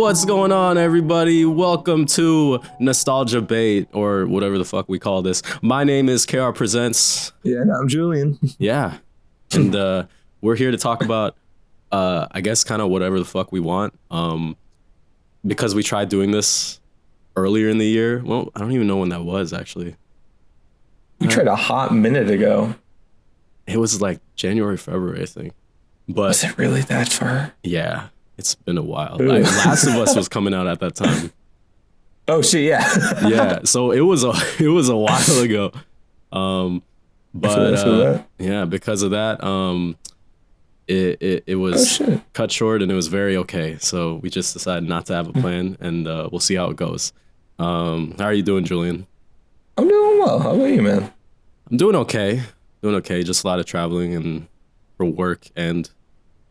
What's going on, everybody? Welcome to Nostalgia Bait, or whatever the fuck we call this. My name is KR Presents. Yeah, I'm Julian. Yeah. And we're here to talk about, I guess, kind of whatever the fuck we want. Because we tried doing this earlier in the year. Well, I don't even know when that was, actually. We tried a hot minute ago. It was like January, February, I think. But was it really that far? Yeah. It's been a while. Like, Last of Us was coming out at that time. Oh shit, yeah. Yeah, so it was a while ago. But yeah, because of that, it was cut short and it was very okay. So we just decided not to have a plan, and we'll see how it goes. How are you doing, Julian? I'm doing well. How about you, man? I'm doing okay. Just a lot of traveling and for work and.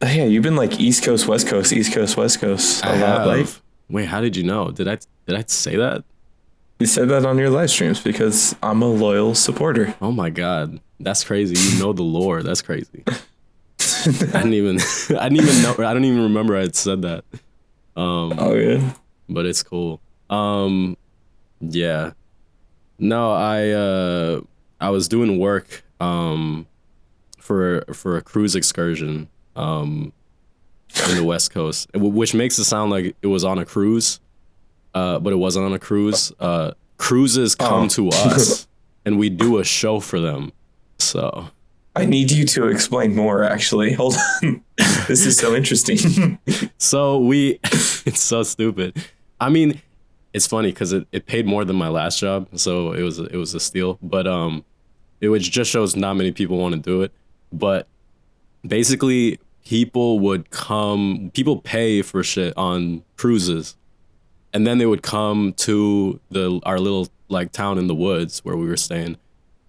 Yeah, you've been like East Coast, West Coast, East Coast, West Coast. I have. Like, wait, how did you know? Did I say that? You said that on your live streams because I'm a loyal supporter. Oh my god, that's crazy! You know the lore. That's crazy. I didn't even know. I don't even remember I had said that. Oh, good. But it's cool. Yeah. No, I was doing work for a cruise excursion. In the West Coast, which makes it sound like it was on a cruise, but it wasn't on a cruise. Cruises come to us, and we do a show for them. So I need you to explain more. Actually, hold on. This is so interesting. So it's so stupid. I mean, it's funny because it paid more than my last job, so it was a steal. But it just shows not many people want to do it. But basically, people pay for shit on cruises, and then they would come to our little like town in the woods where we were staying,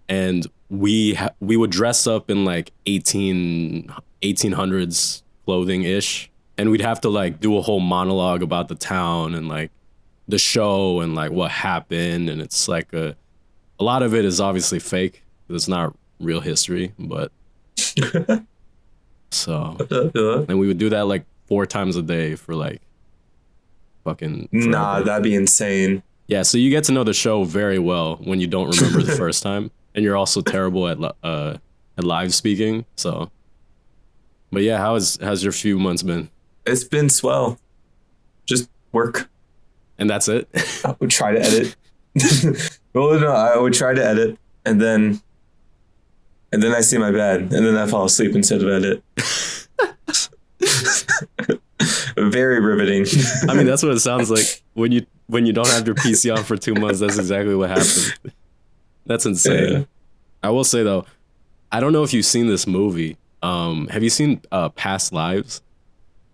and we would dress up in like 1800s clothing ish, and we'd have to like do a whole monologue about the town and like the show and like what happened, and it's like a lot of it is obviously fake. It's not real history, but so, and we would do that like 4 times a day for like fucking forever. Nah, that'd be insane. Yeah, so you get to know the show very well when you don't remember the first time, and you're also terrible at live speaking. So, but yeah, how's your few months been? It's been swell. Just work. And that's it? I would try to edit. Well, no, I would try to edit, and then I see my bed, and then I fall asleep instead of edit. Very riveting. I mean, that's what it sounds like when you don't have your PC on for 2 months. That's exactly what happens. That's insane. Yeah. I will say though, I don't know if you've seen this movie. Have you seen Past Lives?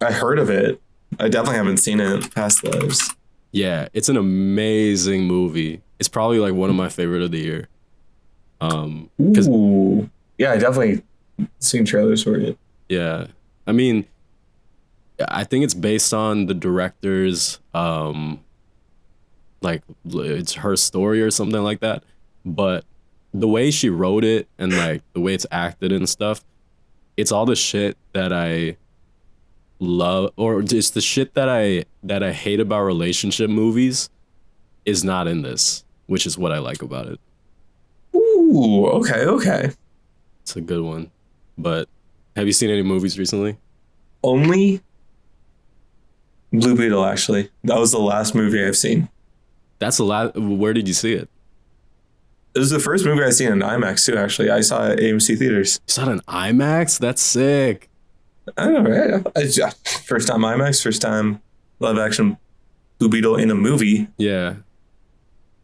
I heard of it. I definitely haven't seen it. Past Lives. Yeah, it's an amazing movie. It's probably like one of my favorite of the year. Ooh. Yeah, I definitely seen trailers for it. Yeah, I mean, I think it's based on the director's like it's her story or something like that. But the way she wrote it and like the way it's acted and stuff, it's all the shit that I love, or just the shit that I hate about relationship movies is not in this, which is what I like about it. Ooh, okay. It's a good one. But have you seen any movies recently? Only Blue Beetle, actually. That was the last movie I've seen. That's the last. Where did you see it? It was the first movie I seen in IMAX too, actually. I saw it at AMC Theaters. You saw it in IMAX? That's sick. I know, right? First time IMAX, first time live action Blue Beetle in a movie. Yeah.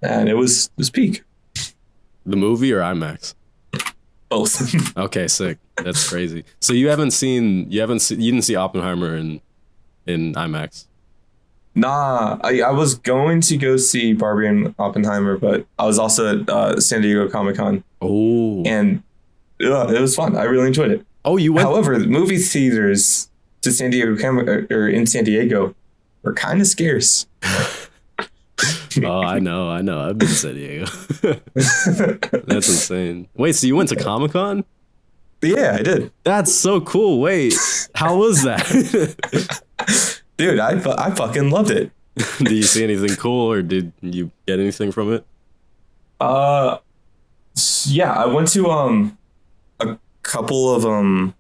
And it was peak. The movie or IMAX? Both. Okay, sick. That's crazy. So you didn't see Oppenheimer in IMAX? Nah, I was going to go see Barbie and Oppenheimer, but I was also at San Diego Comic-Con. Oh. And it was fun. I really enjoyed it. Oh, you went? However, the movie theaters to San Diego or in San Diego were kind of scarce. Oh, I know. I've been to San Diego. That's insane. Wait, so you went to Comic-Con? Yeah, I did. That's so cool. Wait, how was that? Dude, I fucking loved it. Did you see anything cool, or did you get anything from it? Uh, yeah, I went to a couple of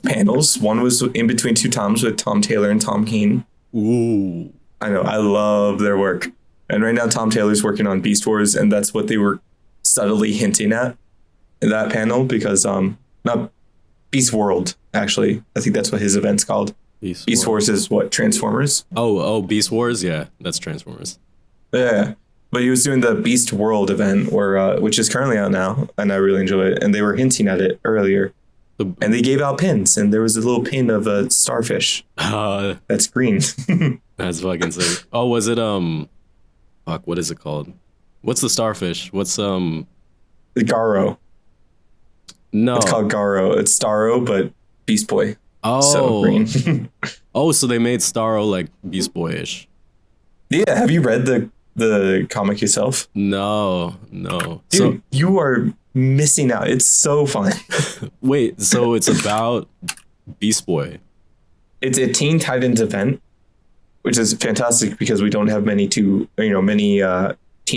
panels. One was in between two Toms with Tom Taylor and Tom Kane. Ooh. I know, I love their work. And right now Tom Taylor's working on Beast Wars, and that's what they were subtly hinting at in that panel, because not Beast World, actually. I think that's what his event's called. Beast Wars is what, Transformers? Oh, Beast Wars? Yeah, that's Transformers. Yeah. But he was doing the Beast World event, which is currently out now, and I really enjoy it. And they were hinting at it earlier. And they gave out pins, and there was a little pin of a starfish. That's green. That's fucking sick. Oh, was it fuck, what is it called? What's the starfish? What's The Garo. No. It's called Garo. It's Starro, but Beast Boy. Oh. So green. Oh, so they made Starro like Beast Boy-ish. Yeah, have you read the comic yourself? No. Dude, So you are missing out. It's so fun. wait, so it's about Beast Boy. It's a Teen Titans event, which is fantastic because we don't have many Teen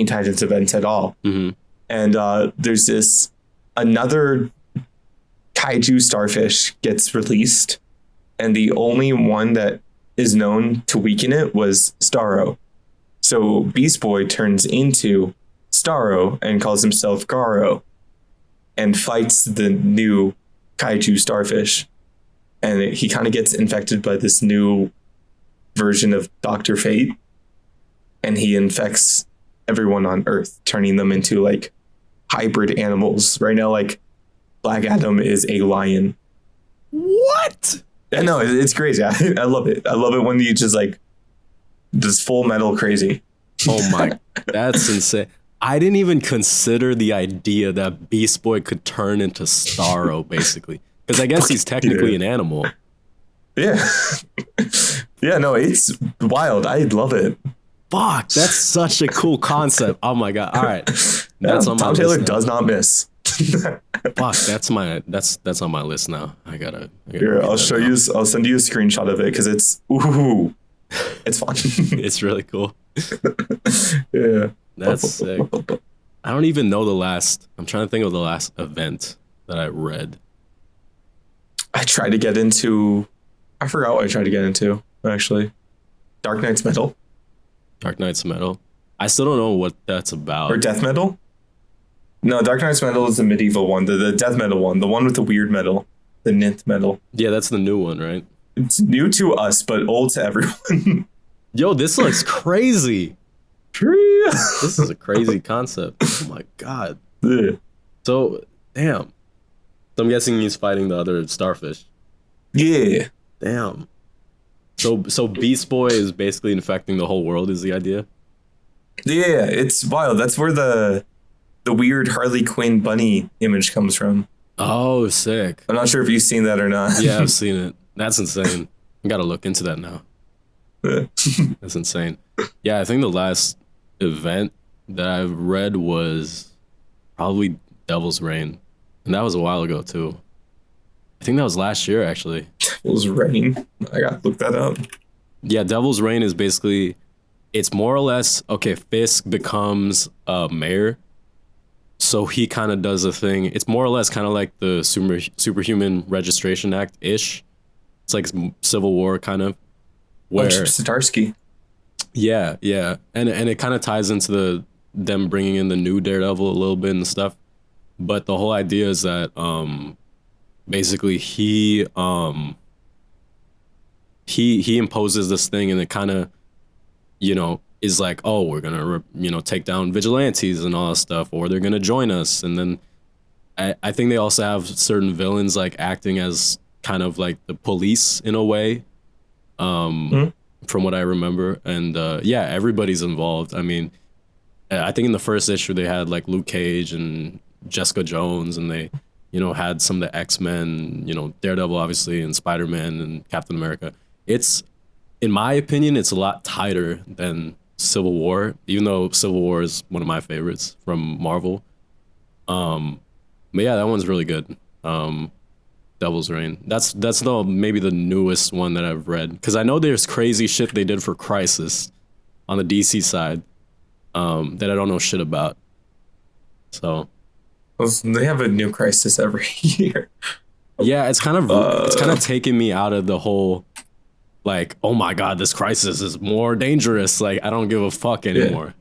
Titans events at all. Mm-hmm. And there's this another kaiju starfish gets released, and the only one that is known to weaken it was Starro. So Beast Boy turns into Starro and calls himself Garo and fights the new kaiju starfish. And he kind of gets infected by this new version of Dr. Fate, and he infects everyone on Earth, turning them into like hybrid animals. Right now, like Black Adam is a lion. What? I know, it's crazy. I love it. I love it when you just like just Full Metal crazy. Oh my, that's insane. I didn't even consider the idea that Beast Boy could turn into Starro, basically. Because I guess he's technically an animal. Yeah. Yeah, no, it's wild. I love it. Fuck, that's such a cool concept. Oh my god. All right. That's on my Tom list Taylor now. does not miss. Fuck, that's on my list now. I gotta Here, read I'll that show now. you. I'll send you a screenshot of it because it's fun. It's really cool. Yeah. That's sick. I don't even know the last. I'm trying to think of the last event that I read. I tried to get into. I forgot what I tried to get into, actually. Dark Knight's Metal Dark Knight's Metal. I still don't know what that's about. or Death Metal. No, Dark Knight's Metal is the medieval one. The Death Metal one, the one with the weird metal, the Nth metal. Yeah, that's the new one, right? It's new to us, but old to everyone. Yo, this looks crazy. This is a crazy concept. Oh my god. Yeah. So, damn. So I'm guessing he's fighting the other starfish. Yeah. Damn. So Beast Boy is basically infecting the whole world is the idea? Yeah, it's wild. That's where the weird Harley Quinn bunny image comes from. Oh, sick. I'm not sure if you've seen that or not. Yeah, I've seen it. That's insane. I gotta look into that now. Yeah. That's insane. Yeah, I think the last event that I've read was probably Devil's Reign. And that was a while ago too. I think that was last year actually. Devil's Reign. I gotta look that up. Yeah, Devil's Reign is basically, it's more or less, okay, Fisk becomes a mayor. So he kind of does a thing. It's more or less kind of like the Superhuman Registration Act-ish. It's like Civil War kind of. Where Starsky. Yeah. And it kind of ties into them bringing in the new Daredevil a little bit and stuff. But the whole idea is that basically he imposes this thing, and it kind of, is like, oh, we're gonna take down vigilantes and all that stuff, or they're gonna join us. And then I think they also have certain villains like acting as kind of like the police in a way, from what I remember. And yeah, everybody's involved. I mean, I think in the first issue they had like Luke Cage and Jessica Jones, and they had some of the X-Men, Daredevil obviously, and Spider-Man and Captain America. It's, in my opinion, it's a lot tighter than Civil War, even though Civil War is one of my favorites from Marvel. But yeah, that one's really good. Devil's Reign. That's the maybe the newest one that I've read, because I know there's crazy shit they did for Crisis on the DC side that I don't know shit about. So Well, they have a new Crisis every year. yeah, it's kind of taking me out of the whole like, oh my god, this Crisis is more dangerous. Like, I don't give a fuck anymore.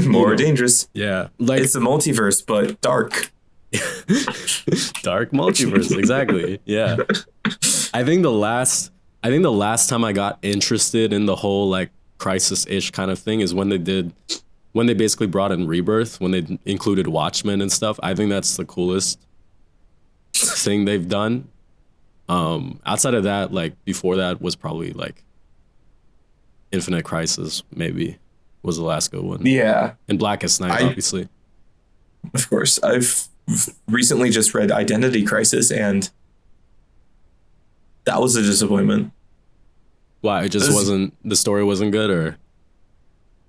More dangerous. Yeah, like It's a multiverse, but dark. dark multiverse, exactly. Yeah. I think the last time I got interested in the whole like Crisis-ish kind of thing is when they basically brought in Rebirth, when they included Watchmen and stuff. I think that's the coolest thing they've done. Outside of that, like before that was probably like Infinite Crisis, maybe was the last good one. Yeah. And Blackest Night, obviously. Of course. I've recently just read Identity Crisis, and that was a disappointment. Why? It just wasn't, the story wasn't good, or?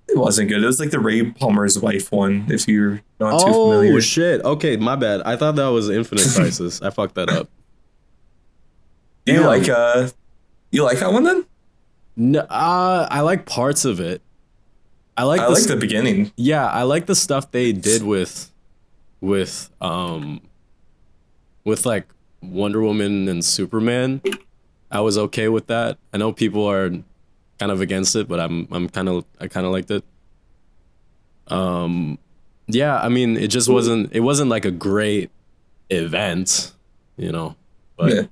It wasn't good. It was like the Ray Palmer's wife one, if you're not too familiar. Oh, shit. Okay, my bad. I thought that was Infinite Crisis. I fucked that up. You like that one then? No, I like parts of it. I like the beginning. Yeah, I like the stuff they did with like Wonder Woman and Superman. I was okay with that. I know people are kind of against it, but I kind of liked it. Yeah, I mean, it just wasn't like a great event, you know. But yeah.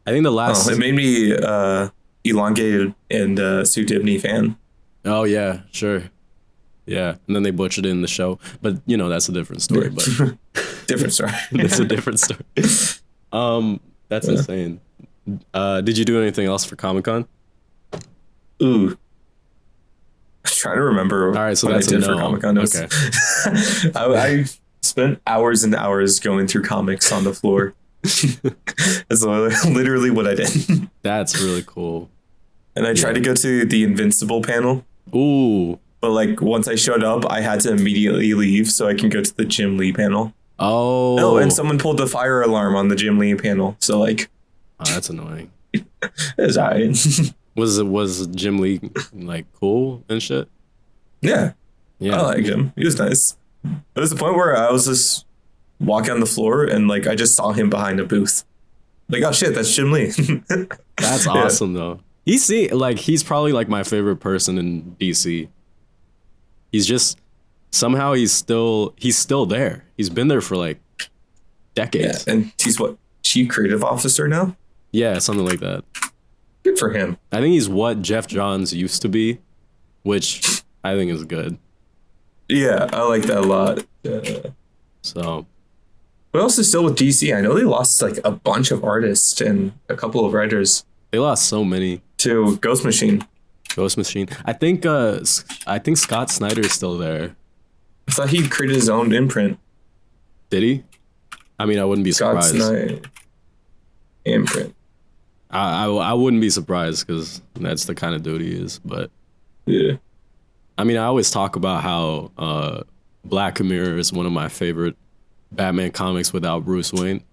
I think the last it made me elongated and Sue Dibney fan. Oh yeah, sure. Yeah, and then they butchered it in the show, but you know that's a different story. But different story. That's a different story. That's insane. Did you do anything else for Comic-Con? Ooh, I was trying to remember. All right, so what that's I did a no. for Comic-Con. Okay. I spent hours and hours going through comics on the floor. That's literally what I did. That's really cool. And I tried to go to the Invincible panel. Ooh. But like once I showed up, I had to immediately leave so I can go to the Jim Lee panel. Oh. No, and someone pulled the fire alarm on the Jim Lee panel. So like, oh, that's annoying. It's alright. Was Jim Lee like cool and shit? Yeah. I liked him. He was nice. There was a point where I was just walking on the floor and like I just saw him behind a booth. Like, oh shit, that's Jim Lee. That's awesome though. He's probably like my favorite person in DC. He's just somehow he's still there. He's been there for like decades. Yeah, and he's what, chief creative officer now? Yeah, something like that. Good for him. I think he's what Jeff Johns used to be, which I think is good. Yeah, I like that a lot. So, what else is still with DC? I know they lost like a bunch of artists and a couple of writers. They lost so many to Ghost Machine. I think Scott Snyder is still there. I thought he created his own imprint. Did he? I mean, I wouldn't be surprised. Scott Snyder imprint. I wouldn't be surprised because that's the kind of dude he is. But yeah, I mean, I always talk about how Black Mirror is one of my favorite Batman comics without Bruce Wayne.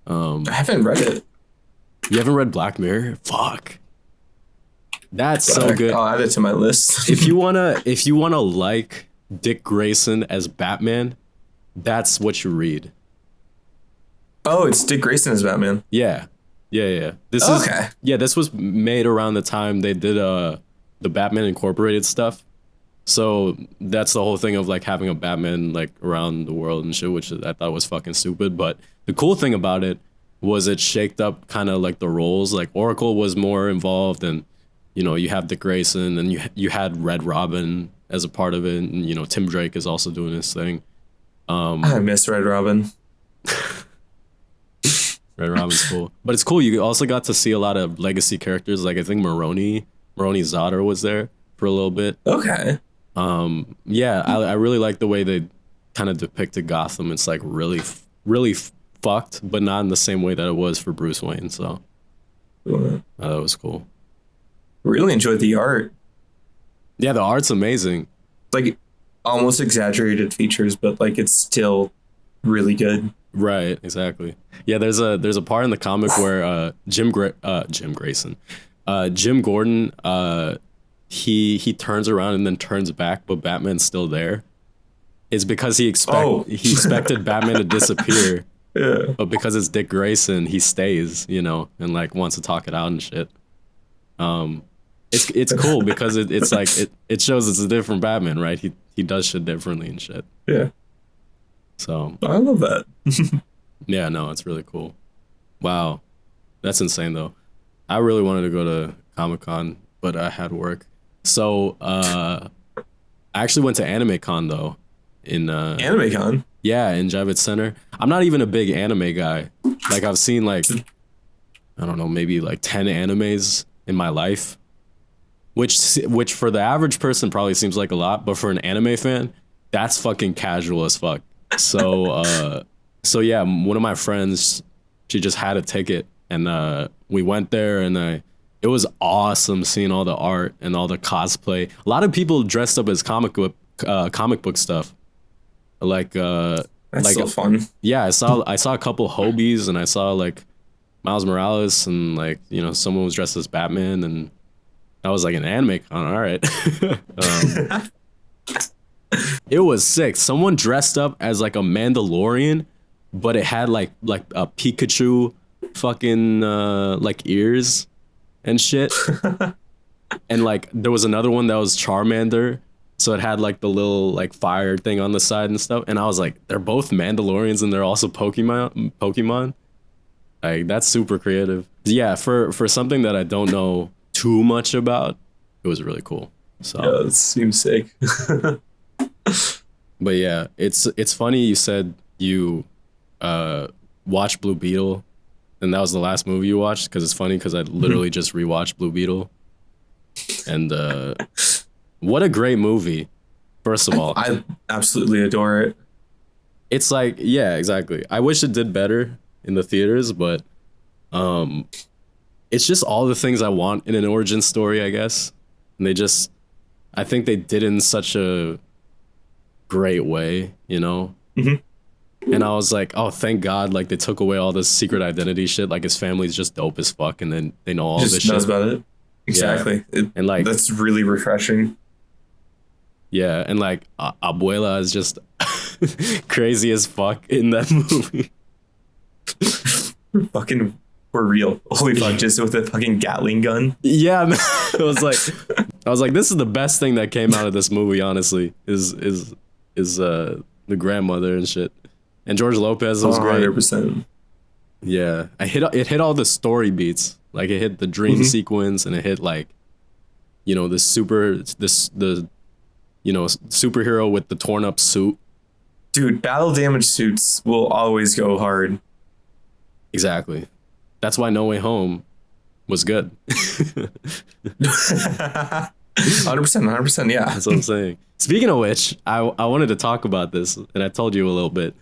I haven't read it. You haven't read Black Mirror? Fuck. That's so good. I'll add it to my list. if you wanna like Dick Grayson as Batman, that's what you read. Oh, it's Dick Grayson as Batman. Yeah. This was made around the time they did the Batman Incorporated stuff. So that's the whole thing of like having a Batman like around the world and shit, which I thought was fucking stupid. But the cool thing about it was it shaked up kind of like the roles. Like Oracle was more involved, and you know, you have Dick Grayson, and you had Red Robin as a part of it, and you know, Tim Drake is also doing his thing. I miss Red Robin. Red Robin's cool, but it's cool. You also got to see a lot of legacy characters. Like I think Maroni Zotter was there for a little bit. Okay. Yeah, I really like the way they kind of depicted Gotham. It's like really fucked, but not in the same way that it was for Bruce Wayne. So that was cool. Really enjoyed the art. Yeah, the art's amazing. Like almost exaggerated features, but like it's still really good. Right, exactly. Yeah, there's a part in the comic where Jim Gordon, he turns around and then turns back, but Batman's still there. It's because Oh, he expected Batman to disappear, yeah. but because it's Dick Grayson, he stays, and like wants to talk it out and shit. Um, it's cool because it's like it shows it's a different Batman, right? He does shit differently and shit. Yeah. So I love that. yeah, no, it's really cool. Wow, that's insane though. I really wanted to go to Comic Con, but I had work. So I actually went to Anime Con though. In Anime Con. Yeah, in Javits Center. I'm not even a big anime guy. Like I've seen like I don't know, maybe like 10 animes in my life, which for the average person probably seems like a lot, but for an anime fan, that's fucking casual as fuck. So yeah, one of my friends, she just had a ticket and we went there and it was awesome seeing all the art and all the cosplay. A lot of people dressed up as comic book stuff. Like That's like so fun. yeah, I saw a couple Hobies and I saw like Miles Morales and like someone was dressed as Batman and I was like an anime con, all right. It was sick. Someone dressed up as like a Mandalorian, but it had like a Pikachu fucking like ears and shit. And like there was another one that was Charmander. So it had like the little like fire thing on the side and stuff. And I was like, they're both Mandalorians and they're also Pokemon. Like that's super creative. Yeah, for something that I don't know too much about, it was really cool. So Yeah, it seems sick. but yeah, it's funny you said you watched Blue Beetle and that was the last movie you watched because it's funny because I literally just rewatched Blue Beetle. And what a great movie. First of all, I absolutely adore it. it's like, yeah, exactly. I wish it did better in the theaters, but it's just all the things I want in an origin story, I guess. And I think they did it in such a great way, And I was like, oh, thank God, like they took away all this secret identity shit. Like his family's just dope as fuck, and then they know all Just this shit. knows about it. Exactly. Yeah. And like that's really refreshing. Yeah, and like Abuela is just crazy as fuck in that movie. Fucking, we're real. Holy fuck, just with a fucking Gatling gun. Yeah, man. I was like, this is the best thing that came out of this movie. Honestly, is the grandmother and shit, and George Lopez was great. 100%. Yeah, it hit all the story beats. Like it hit the dream sequence, and it hit like, the superhero with the torn up suit. Dude, battle damage suits will always go hard. Exactly. That's why No Way Home was good. 100%, yeah. That's what I'm saying. Speaking of which, I wanted to talk about this, and I told you a little bit.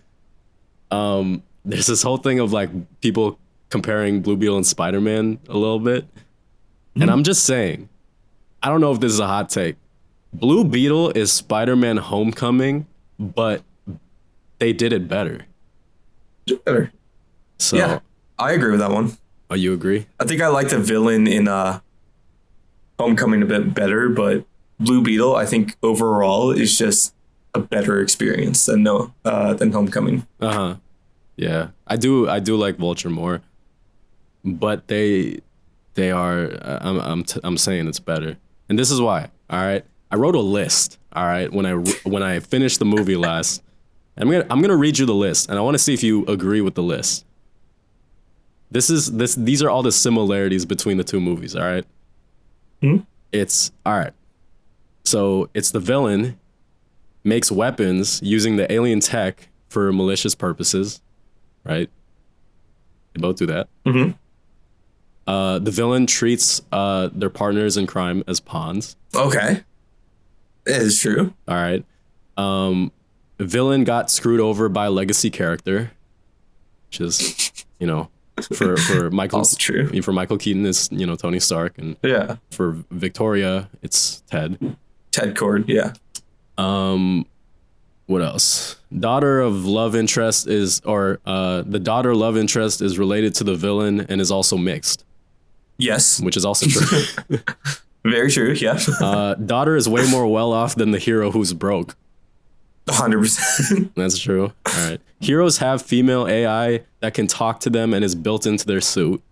There's this whole thing of like people comparing Blue Beetle and Spider-Man a little bit. And I'm just saying, I don't know if this is a hot take. Blue Beetle is Spider-Man Homecoming, but they did it better. Better. So yeah, I agree with that one. Oh, you agree? I think I like the villain in Homecoming a bit better, but Blue Beetle, I think overall is just a better experience than Homecoming. Yeah, I do like Vulture more, but they are. I'm saying it's better, and this is why. All right, I wrote a list. All right, when I finished the movie last, I'm gonna read you the list, and I want to see if you agree with the list. These are all the similarities between the two movies. All right. It's all right. So it's the villain makes weapons using the alien tech for malicious purposes, right? They both do that. The villain treats their partners in crime as pawns. Okay, it is true. All right. The villain got screwed over by a legacy character, which is, for Michael. Also true. For Michael Keaton, it's Tony Stark, and Yeah, for Victoria, it's Ted. Ted Cord. Yeah. What else? Daughter of love interest is, or the daughter love interest is related to the villain and is also mixed, Yes. which is also true. Very true. Yeah. Daughter is way more well off than the hero who's broke. 100%. That's true. All right. Heroes have female AI that can talk to them and is built into their suit.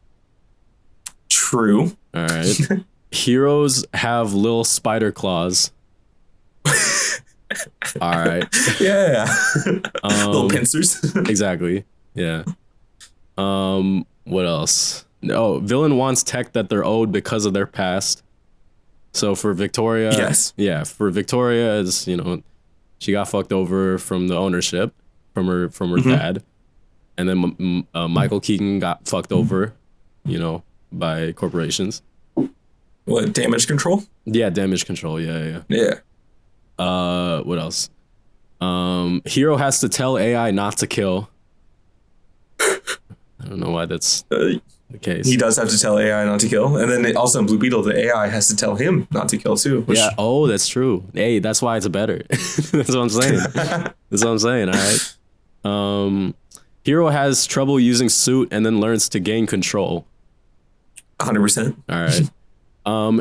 True. All right. Heroes have little spider claws. All right. Yeah. Little pincers. Exactly. Yeah. What else? Oh, villain wants tech that they're owed because of their past. So for Victoria, Yes. yeah, for Victoria is, you know, she got fucked over from the ownership from her dad, and then Michael Keaton got fucked over, you know, by corporations. What, damage control? Yeah, damage control. Yeah. Yeah. What else? Hero has to tell AI not to kill. I don't know why that's the case. He does have to tell AI not to kill. And then also in Blue Beetle, the AI has to tell him not to kill too. Which, Yeah. Oh, that's true. Hey, that's why it's better. That's what I'm saying. That's what I'm saying. All right. Hero has trouble using suit and then learns to gain control. 100%. All right.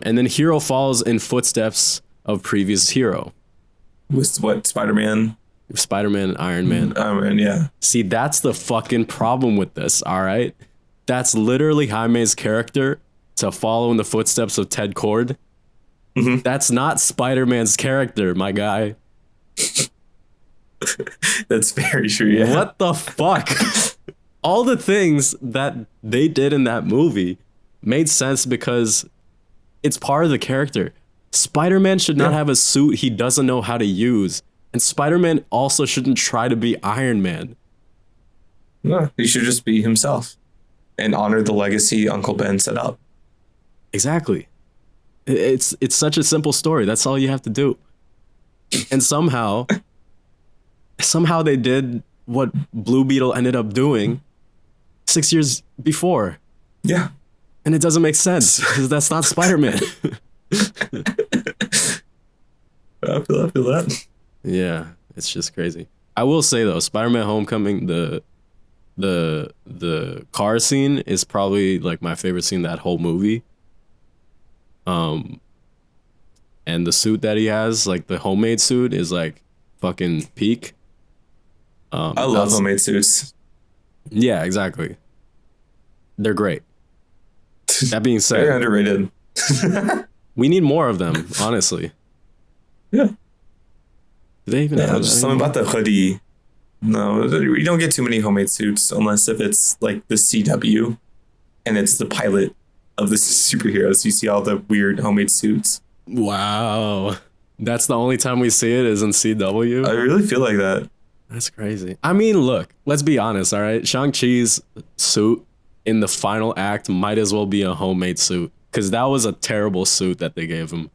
And then Hero follows in footsteps of previous hero. With what, Spider-Man? Spider-Man and Iron Man. Iron Man, yeah. See, that's the fucking problem with this, all right? That's literally Jaime's character to follow in the footsteps of Ted Kord. Mm-hmm. That's not Spider-Man's character, my guy. That's very true, yeah. What the fuck? All the things that they did in that movie made sense because it's part of the character. Spider-Man should not have a suit he doesn't know how to use. And Spider-Man also shouldn't try to be Iron Man. No, he should just be himself and honor the legacy Uncle Ben set up. Exactly. It's such a simple story. That's all you have to do. And somehow they did what Blue Beetle ended up doing 6 years before. Yeah. And it doesn't make sense because that's not Spider-Man. I feel that. Yeah, it's just crazy. I will say though, Spider-Man Homecoming, the car scene is probably like my favorite scene in that whole movie. And the suit that he has, like the homemade suit, is like fucking peak. I love homemade suits. Yeah, exactly. They're great. That being said, Very underrated. we need more of them, honestly. Yeah. Do they even have just something about the hoodie. No, we don't get too many homemade suits unless if it's like the CW and it's the pilot of the superheroes. You see all the weird homemade suits. Wow. That's the only time we see it is in CW? I really feel like that. That's crazy. I mean, look, let's be honest, all right? Shang-Chi's suit in the final act might as well be a homemade suit because that was a terrible suit that they gave him.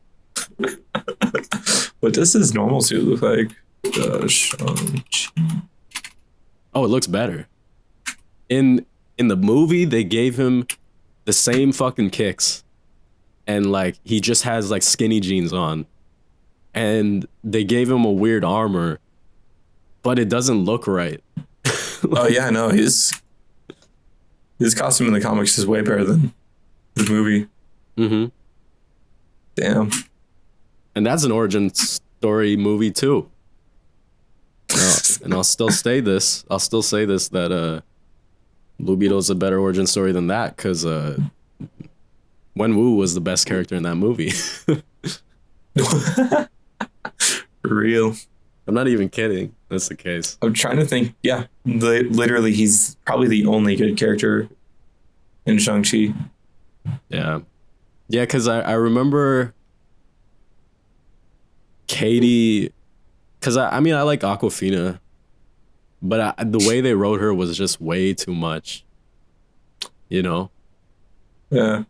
What does his normal suit look like? Shang-Chi. Oh, it looks better. In the movie, they gave him the same fucking kicks. And like he just has like skinny jeans on. And they gave him a weird armor, but it doesn't look right. Oh yeah, no, his costume in the comics is way better than the movie. Mm-hmm. Damn. And that's an origin story movie too. And I'll still say this that Blue Beetle is a better origin story than that because Wenwu was the best character in that movie. For real. I'm not even kidding. That's the case. I'm trying to think. Yeah, literally, he's probably the only good character in Shang-Chi. Yeah. Yeah, because I remember Katie, because I mean, I like Aquafina, but the way they wrote her was just way too much. You know? Yeah.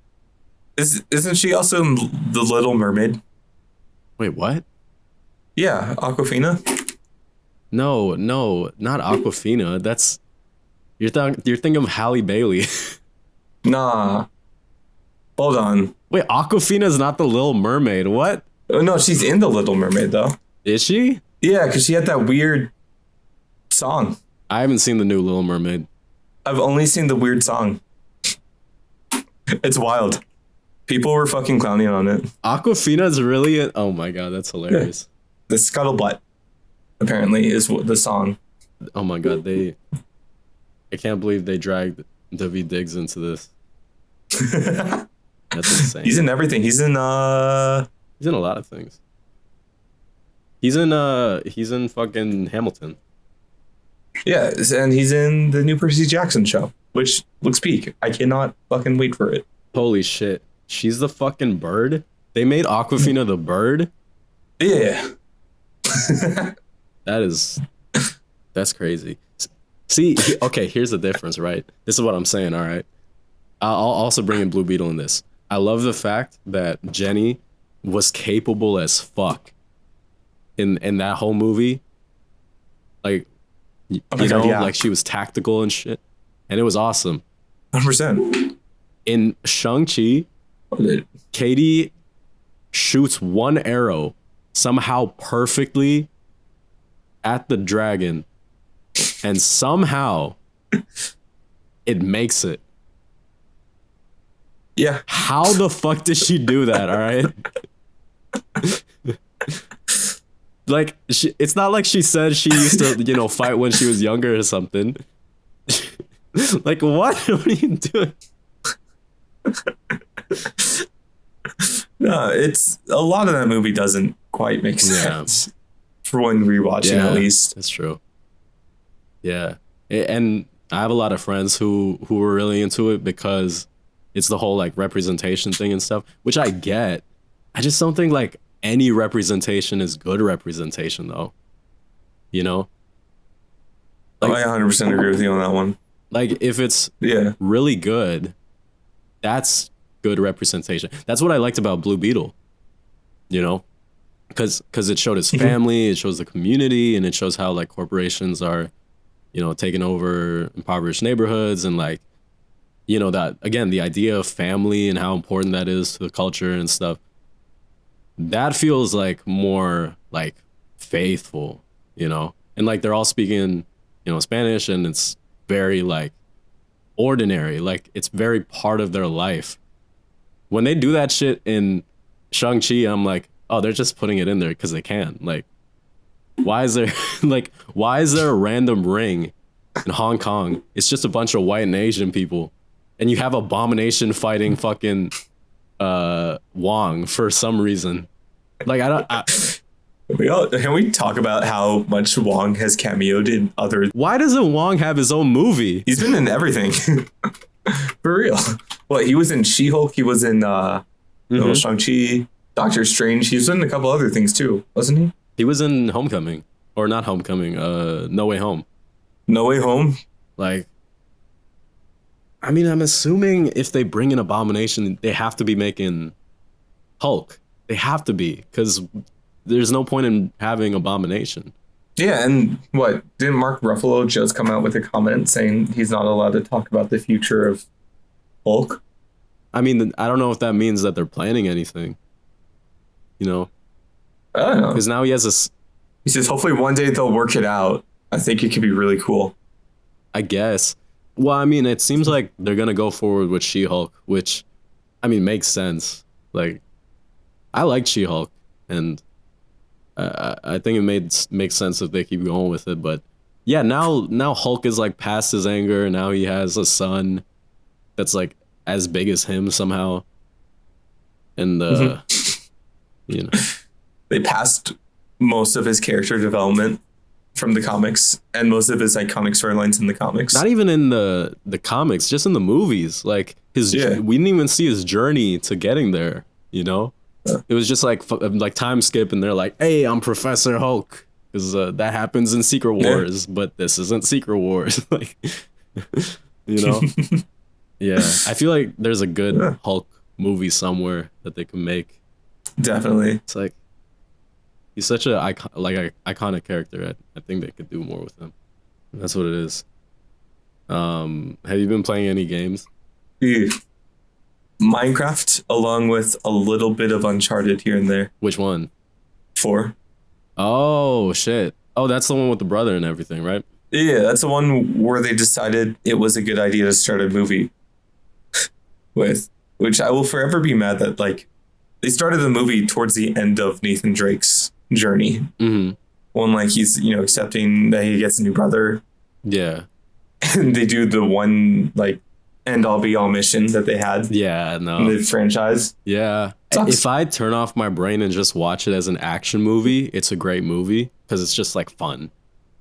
Isn't she also in The Little Mermaid? Wait, what? Yeah, Aquafina. No, not Aquafina. That's you're thinking of Halle Bailey. Nah. Hold on. Wait, Aquafina is not the Little Mermaid. What? Oh, no, she's in The Little Mermaid, though. Is she? Yeah, because she had that weird song. I haven't seen the new Little Mermaid. I've only seen the weird song. It's wild. People were fucking clowning on it. Aquafina's really oh my god, that's hilarious. Yeah. The Scuttlebutt, apparently, is the song. Oh my god, I can't believe they dragged Daveed Diggs into this. That's insane. He's in everything. He's in a lot of things. He's in fucking Hamilton. Yeah, and he's in the new Percy Jackson show, which looks peak. I cannot fucking wait for it. Holy shit. She's the fucking bird? They made Aquafina the bird? Yeah. That's crazy. See, okay, here's the difference, right? This is what I'm saying, all right? I'll also bring in Blue Beetle in this. I love the fact that Jenny was capable as fuck in that whole movie. Like, like she was tactical and shit. And it was awesome. 100%. In Shang-Chi, Katie shoots one arrow somehow perfectly at the dragon, and somehow it makes it. Yeah. How the fuck did she do that? All right. Like, it's not like she said she used to, fight when she was younger or something. Like, what? What are you doing? No, it's a lot of that movie doesn't quite make sense for when rewatching, at least. That's true. Yeah, and I have a lot of friends who were really into it because it's the whole like representation thing and stuff, which I get. I just don't think like any representation is good representation, though. Like, I 100% agree with you on that one. Like, if it's really good, that's good representation. That's what I liked about Blue Beetle, because it showed his family, it shows the community, and it shows how like corporations are, taking over impoverished neighborhoods, and like, that again, the idea of family and how important that is to the culture and stuff. That feels like more like faithful, and like they're all speaking, Spanish, and it's very like ordinary, like it's very part of their life. When they do that shit in Shang-Chi, I'm like, oh, they're just putting it in there because they can. Like, why is there a random ring in Hong Kong? It's just a bunch of white and Asian people, and you have Abomination fighting fucking Wong for some reason. Like, can we talk about how much Wong has cameoed in other? Why doesn't Wong have his own movie? He's been in everything. For real. Well, he was in She-Hulk. He was in Shang-Chi, Doctor Strange. He was in a couple other things too, wasn't he? He was in Homecoming, or not Homecoming. No Way Home. No Way Home. Like, I mean, I'm assuming if they bring in Abomination, they have to be making Hulk. They have to be, because there's no point in having Abomination. Yeah, and what? Didn't Mark Ruffalo just come out with a comment saying he's not allowed to talk about the future of Hulk? I mean, I don't know if that means that they're planning anything. I don't know. Because now he has He says hopefully one day they'll work it out. I think it could be really cool. I guess. Well, I mean, it seems like they're going to go forward with She-Hulk, which, I mean, makes sense. Like, I like She-Hulk, and I think it makes sense if they keep going with it. But yeah, now Hulk is like past his anger. Now he has a son that's like as big as him somehow. And they passed most of his character development from the comics and most of his iconic storylines in the comics. Not even in the comics, just in the movies. Like we didn't even see his journey to getting there. It was just like time skip, and they're like, "Hey, I'm Professor Hulk," because that happens in Secret Wars, but this isn't Secret Wars. Like, yeah. I feel like there's a good Hulk movie somewhere that they can make. Definitely, it's like he's such a iconic character. I think they could do more with him. That's what it is. Have you been playing any games? Minecraft, along with a little bit of Uncharted here and there. Which one? 4. Oh shit. Oh, that's the one with the brother and everything, right? Yeah, that's the one where they decided it was a good idea to start a movie with, which I will forever be mad that like they started the movie towards the end of Nathan Drake's journey. Mm-hmm. When like he's accepting that he gets a new brother, Yeah. and they do the one like end all be all mission that they had Yeah. in No. the franchise. Yeah. Sucks. If I turn off my brain and just watch it as an action movie, it's a great movie because it's just like fun,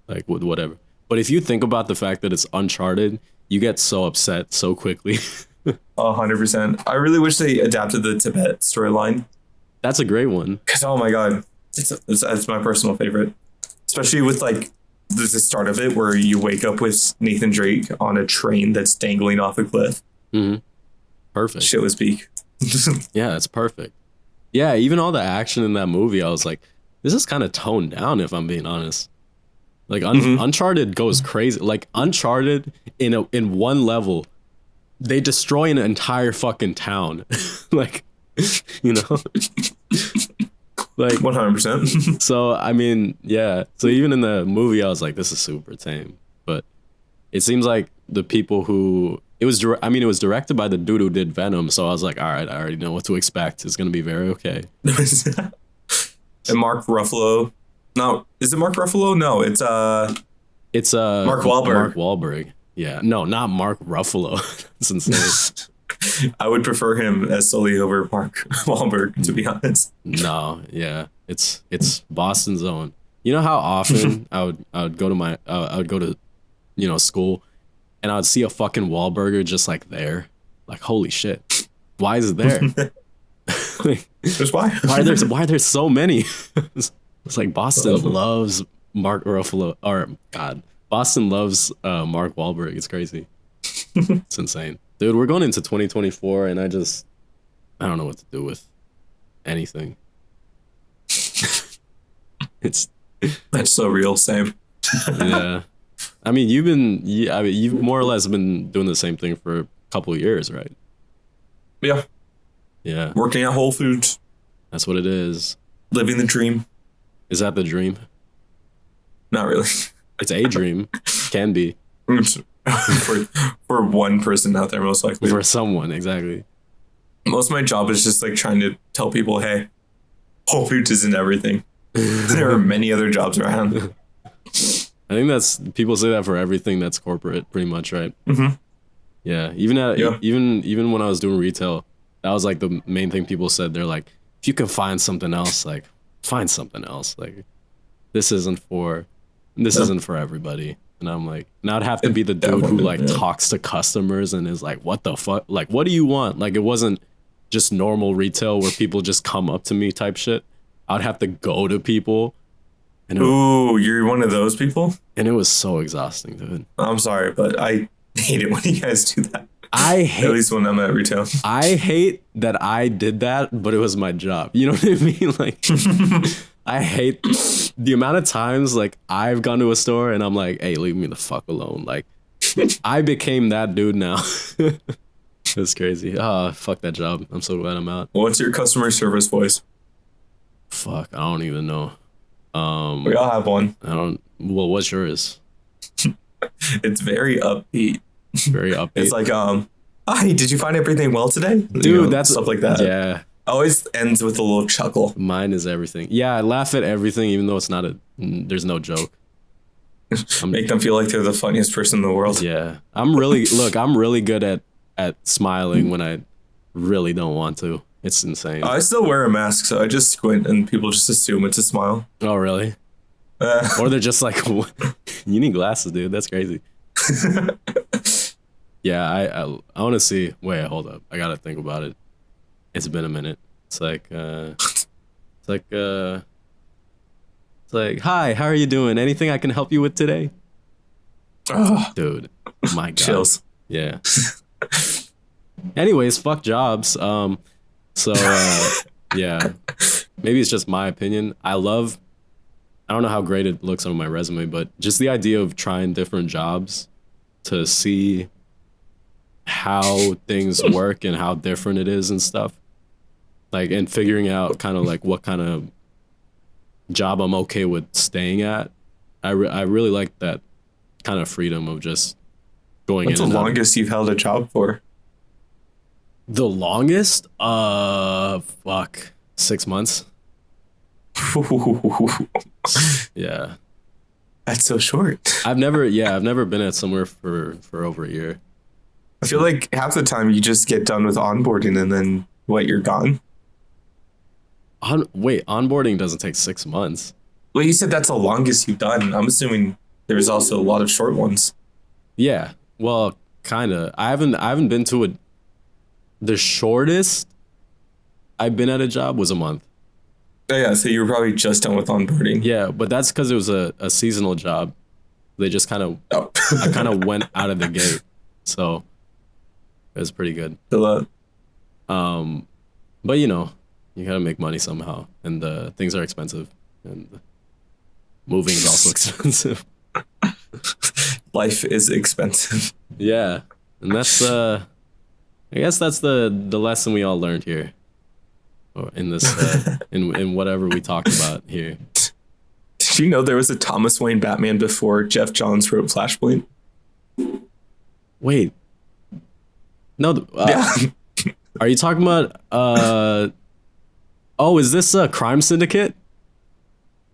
like with whatever. But if you think about the fact that it's Uncharted, you get so upset so quickly. 100%. I really wish they adapted the Tibet storyline That's a great one. because oh my god, it's my personal favorite, especially with like there's the start of it where you wake up with Nathan Drake on a train that's dangling off a cliff. Mm-hmm. Perfect. Shit was peak. Yeah, it's perfect. Yeah, even all the action in that movie, I was like, this is kind of toned down if I'm being honest. Like Uncharted goes crazy. Like Uncharted in one level, they destroy an entire fucking town. Like, you know? Like 100%. so I mean, yeah. So even in the movie I was like this is super tame. But it seems like the people who it was directed by the dude who did Venom, so I was like, all right, I already know what to expect. It's going to be very okay. And Mark Ruffalo. No, is it Mark Ruffalo? No, it's Mark Wahlberg. Mark Wahlberg. Yeah. No, not Mark Ruffalo. That's insane. I would prefer him as Sully over Mark Wahlberg, to be honest. No, yeah. It's Boston's own. You know how often I would go to school and I would see a fucking Wahlburger just like there. Like holy shit. Why is it there? Like, That's why. why are there so many? It's like Boston loves Mark Ruffalo, or God, Boston loves Mark Wahlberg. It's crazy. It's insane, dude. We're going into 2024, and I don't know what to do with anything. It's That's so real. Same. yeah. I mean, you've more or less been doing the same thing for a couple of years, right? Yeah. Yeah, Working at Whole Foods, that's what it is. living the dream. Is that the dream? Not really. It's a dream. Can be for one person out there, most likely. for someone, exactly. Most of my job is just like trying to tell people, hey, Whole Foods isn't everything. There are many other jobs around. I think that's people say that for everything that's corporate, pretty much, right? Mm-hmm. Yeah. Yeah. Even when I was doing retail, that was like the main thing people said. They're like, if you can find something else, like find something else. Like this isn't for everybody. And I'm like, and I'd have to be the dude who like talks to customers and is like, what the fuck? Like, what do you want? Like, it wasn't just normal retail where people just come up to me type shit. I'd have to go to people. And Ooh, you're one of those people? and it was so exhausting, dude. I'm sorry, but I hate it when you guys do that. I At hate least when I'm at retail. I hate that I did that, but it was my job. You know what I mean? Like, I hate the amount of times like I've gone to a store and I'm like, hey, leave me the fuck alone. Like, I became that dude now. It's crazy. Ah, fuck that job. I'm so glad I'm out. What's your customer service voice? Fuck, I don't even know. We all have one. I don't. Well, what's yours? It's very upbeat. Very upbeat. It's like, hi, did you find everything well today? Dude, that's stuff like that. Yeah, Always ends with a little chuckle. mine is everything. Yeah, I laugh at everything, even though it's not there's no joke. Make them feel like they're the funniest person in the world. Yeah, I'm really good at smiling when I really don't want to. It's insane. I still wear a mask, so I just squint and people just assume it's a smile. Oh, really? Or they're just like, you need glasses, dude. That's crazy. Yeah, I want to see. Wait, hold up. I gotta think about it. It's been a minute. It's like, hi, how are you doing? Anything I can help you with today? Dude, my God. Chills. Yeah. Anyways, fuck jobs. So yeah, maybe it's just my opinion. I don't know how great it looks on my resume, but just the idea of trying different jobs to see how things work and how different it is and stuff. Like, and figuring out kind of like what kind of job I'm okay with staying at. I really like that kind of freedom of just going What's in. the And longest you've held a job for? the longest? Fuck, 6 months. Yeah, That's so short. I've never been at somewhere for over a year. I feel like half the time you just get done with onboarding and then you're gone. Wait, onboarding doesn't take 6 months. Well, you said that's the longest you've done. I'm assuming there's also a lot of short ones. Yeah, well, kind of. I haven't been to a. The shortest I've been at a job was a month. Oh, yeah, so you were probably just done with onboarding. Yeah, but that's because it was a seasonal job. They just kind of I kind of went out of the gate, so it was pretty good. But you know, you gotta make money somehow, and things are expensive, and moving is also expensive. Life is expensive. Yeah, and that's I guess that's the lesson we all learned here, or in this in whatever we talked about here. Did you know there was a Thomas Wayne Batman before Jeff Johns wrote Flashpoint? Wait, no, Yeah. are you talking about oh, is this a Crime Syndicate?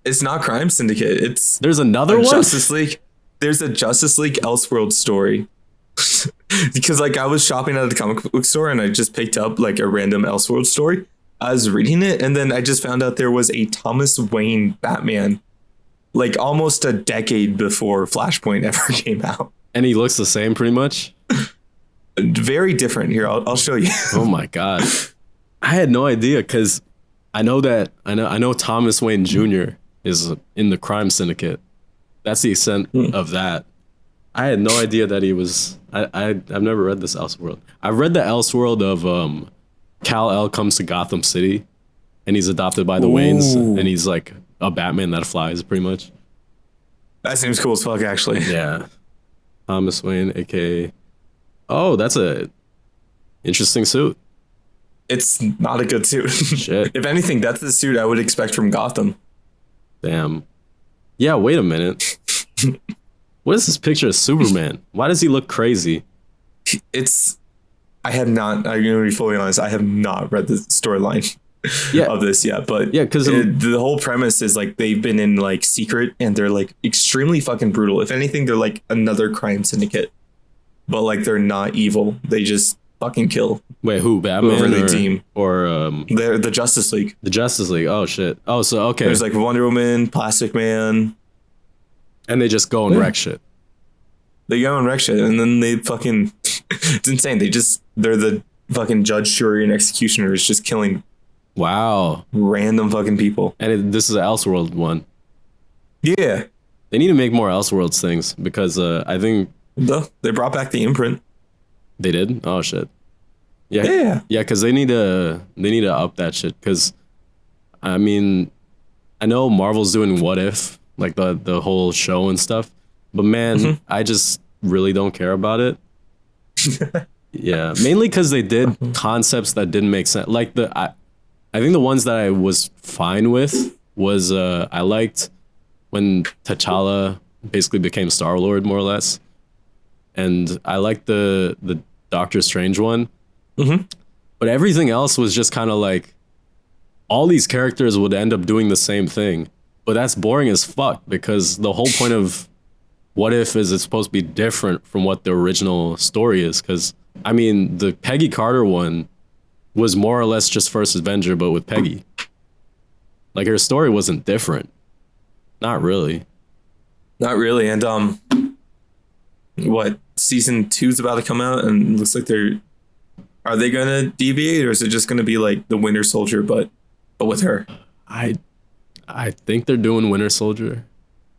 It's not Crime Syndicate. There's another one? Justice League. There's a Justice League Elseworld story. Because like I was shopping at a comic book store and I just picked up like a random Elseworld story. I was reading it and then I just found out there was a Thomas Wayne Batman like almost a decade before Flashpoint ever came out. And he looks the same pretty much? Very different. Here, I'll show you. Oh my god. I had no idea because I know Thomas Wayne Jr. is in the Crime Syndicate. That's the extent of that. I had no idea that he was. I've never read this Elseworld. I've read the Elseworld of Kal-El comes to Gotham City, and he's adopted by the Waynes, and he's like a Batman that flies, pretty much. That seems cool as fuck, actually. Yeah, Thomas Wayne, aka. Oh, that's a interesting suit. It's not a good suit. Shit. If anything, that's the suit I would expect from Gotham. Damn. Yeah. Wait a minute. What is this picture of Superman? Why does he look crazy? I'm going to be fully honest, I have not read the storyline of this yet, but yeah, because the whole premise is like they've been in like secret and they're like extremely fucking brutal. If anything, they're like another crime syndicate, but like they're not evil. They just fucking kill. Wait, who? Batman or they're the Justice League. The Justice League. Oh shit. Oh, so okay. There's like Wonder Woman, Plastic Man. And they just go and wreck shit. They go and wreck shit, and then they fucking... It's insane. They're the fucking judge, jury, and executioners just killing... Wow. Random fucking people. And this is an Elseworld one. Yeah. They need to make more Elseworlds things, because I think... They brought back the imprint. They did? Oh, shit. Yeah. Yeah. Yeah, because they need to up that shit, because... I mean... I know Marvel's doing What If... like the whole show and stuff, but man, I just really don't care about it. Yeah, mainly because they did concepts that didn't make sense. Like I think the ones that I was fine with was I liked when T'Challa basically became Star-Lord more or less, and I liked the Doctor Strange one. But everything else was just kind of like all these characters would end up doing the same thing. But that's boring as fuck because the whole point of What If is it's supposed to be different from what the original story is. Because, I mean, the Peggy Carter one was more or less just First Avenger, but with Peggy. Like, her story wasn't different. Not really. Not really. And, season 2's about to come out and it looks like are they going to deviate or is it just going to be like the Winter Soldier, but with her? I think they're doing Winter Soldier,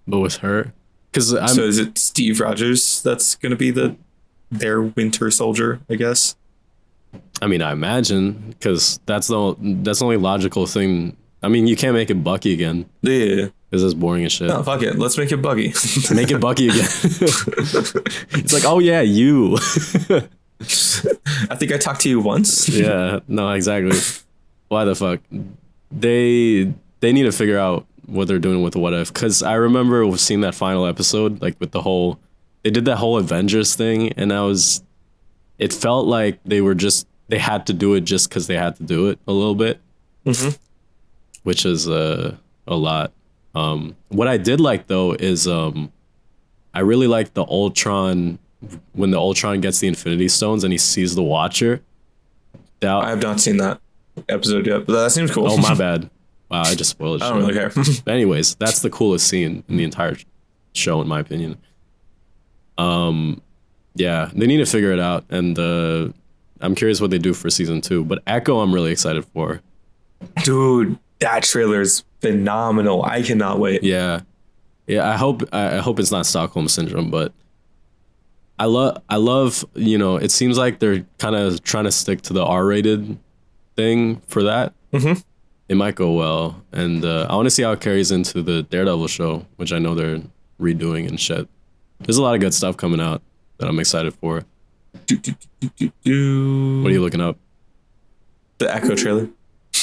but with her. So is it Steve Rogers that's going to be their Winter Soldier, I guess? I mean, I imagine, because that's the only logical thing. I mean, you can't make it Bucky again. Yeah. Because it's boring as shit. No, fuck it. Let's make it Buggy. Make it Bucky again. It's like, oh yeah, you. I think I talked to you once. Yeah, no, exactly. Why the fuck? They need to figure out what they're doing with What If, because I remember seeing that final episode, like with they did that whole Avengers thing, and it felt like they had to do it just because they had to do it a little bit, which is a lot. What I did like though is I really like the Ultron, when the Ultron gets the Infinity Stones and he sees the Watcher. I have not seen that episode yet, but that seems cool. Oh, my bad. Wow, I just spoiled it. I don't really care. But anyways, that's the coolest scene in the entire show, in my opinion. Yeah, they need to figure it out, and I'm curious what they do for season 2. But Echo, I'm really excited for. Dude, that trailer is phenomenal. I cannot wait. Yeah. I hope it's not Stockholm syndrome, but I love, it seems like they're kind of trying to stick to the R-rated thing for that. It might go well, and I want to see how it carries into the Daredevil show, which I know they're redoing and shit. There's a lot of good stuff coming out that I'm excited for. What are you looking up? The Echo trailer.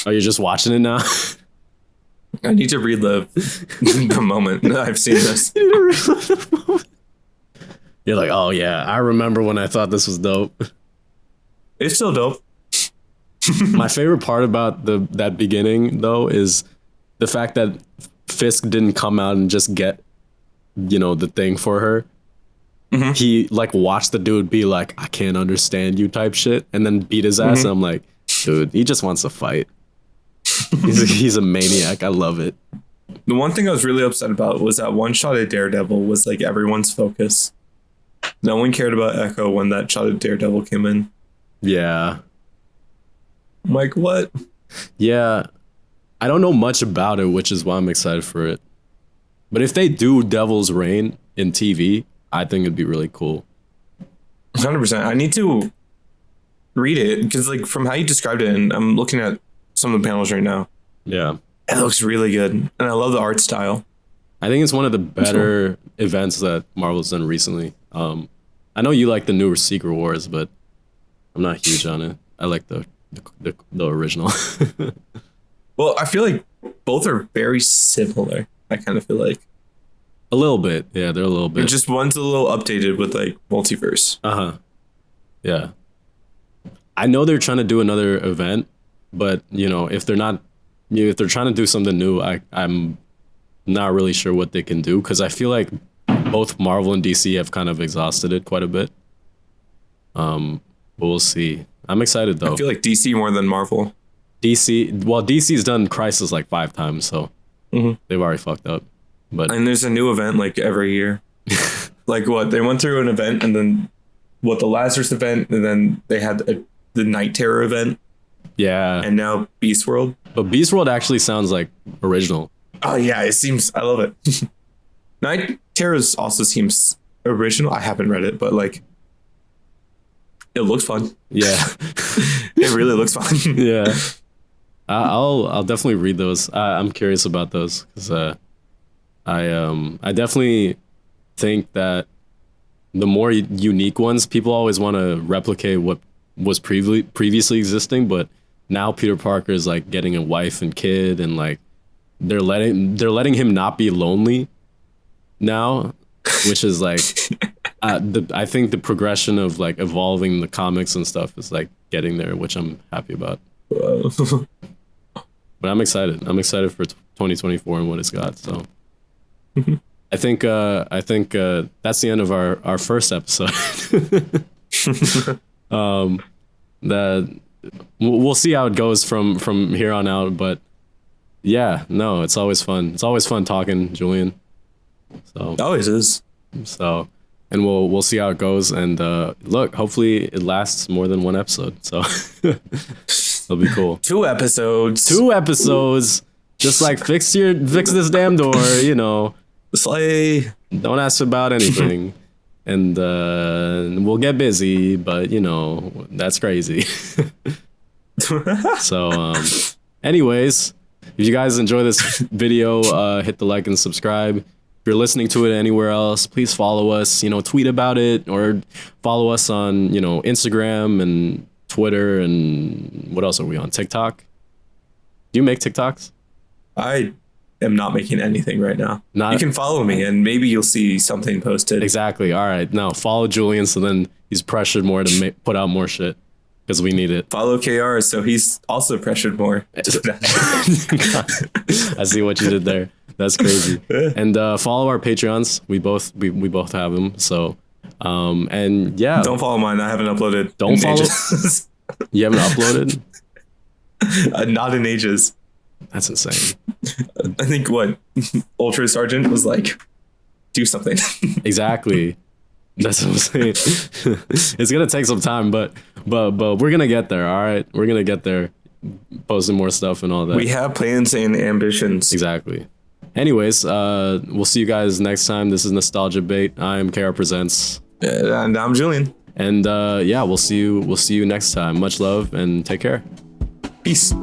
Oh, you're just watching it now? I need to relive the moment that I've seen this. You're like, oh yeah, I remember when I thought this was dope. It's still dope. My favorite part about that beginning though is the fact that Fisk didn't come out and just get, the thing for her. He like watched the dude be like, I can't understand you type shit, and then beat his ass. And I'm like, dude, he just wants to fight. He's a maniac. I love it. The one thing I was really upset about was that one shot at Daredevil was like everyone's focus. No one cared about Echo when that shot at Daredevil came in. Yeah. I'm like, what? Yeah. I don't know much about it, which is why I'm excited for it. But if they do Devil's Reign in TV, I think it'd be really cool. 100%. I need to read it because, like, from how you described it, and I'm looking at some of the panels right now. Yeah. It looks really good. And I love the art style. I think it's one of the better events that Marvel's done recently. I know you like the newer Secret Wars, but I'm not huge on it. I like the original. Well, I feel like both are very similar. I kind of feel like. A little bit. Yeah, they're a little bit. Just one's a little updated with like multiverse. Yeah. I know they're trying to do another event, but if they're not, if they're trying to do something new, I'm not really sure what they can do, because I feel like both Marvel and DC have kind of exhausted it quite a bit. But we'll see. I'm excited though. I feel like DC more than Marvel. DC's done Crisis like 5 times, so they've already fucked up. And there's a new event like every year. Like what? They went through an event, and then the Lazarus event, and then they had the Night Terror event. Yeah. And now Beast World. But Beast World actually sounds like original. Oh yeah, I love it. Night Terror also seems original. I haven't read it, but like, it looks fun. Yeah. It really looks fun. Yeah. I'll definitely read those. I'm curious about those, because I definitely think that the more unique ones, people always want to replicate what was previously existing, but now Peter Parker is like getting a wife and kid, and like they're letting him not be lonely now, which is like I think the progression of like evolving the comics and stuff is like getting there, which I'm happy about. But I'm excited. I'm excited for 2024 and what it's got. So I think that's the end of our first episode. That we'll see how it goes from here on out. But yeah, no, it's always fun. It's always fun talking, Julian. So It always is. So, and we'll see how it goes. And look, hopefully it lasts more than one episode. So it'll be cool. 2 episodes. 2 episodes. Just like fix this damn door. Slay. Don't ask about anything. And we'll get busy, but that's crazy. So anyways, if you guys enjoy this video, hit the like and subscribe. If you're listening to it anywhere else, please follow us, tweet about it, or follow us on, Instagram and Twitter, and what else are we on? TikTok? Do you make TikToks? I am not making anything right now. Not- You can follow me, and maybe you'll see something posted. Exactly. All right. Now follow Julian, so then he's pressured more to put out more shit because we need it. Follow KR, so he's also pressured more. I see what you did there. That's crazy. And follow our Patreons. We both have them. So, and yeah. Don't follow mine. I haven't uploaded. Don't in follow. Ages. You haven't uploaded? Not in ages. That's insane. I think what UltraSargent was like, do something. Exactly. That's what I'm saying. It's gonna take some time, but we're gonna get there. All right, we're gonna get there. Posting more stuff and all that. We have plans and ambitions. Exactly. Anyways, we'll see you guys next time. This is Nostalgia Bait. I'm KR Presents. And I'm Julian. And yeah, we'll see you next time. Much love and take care. Peace.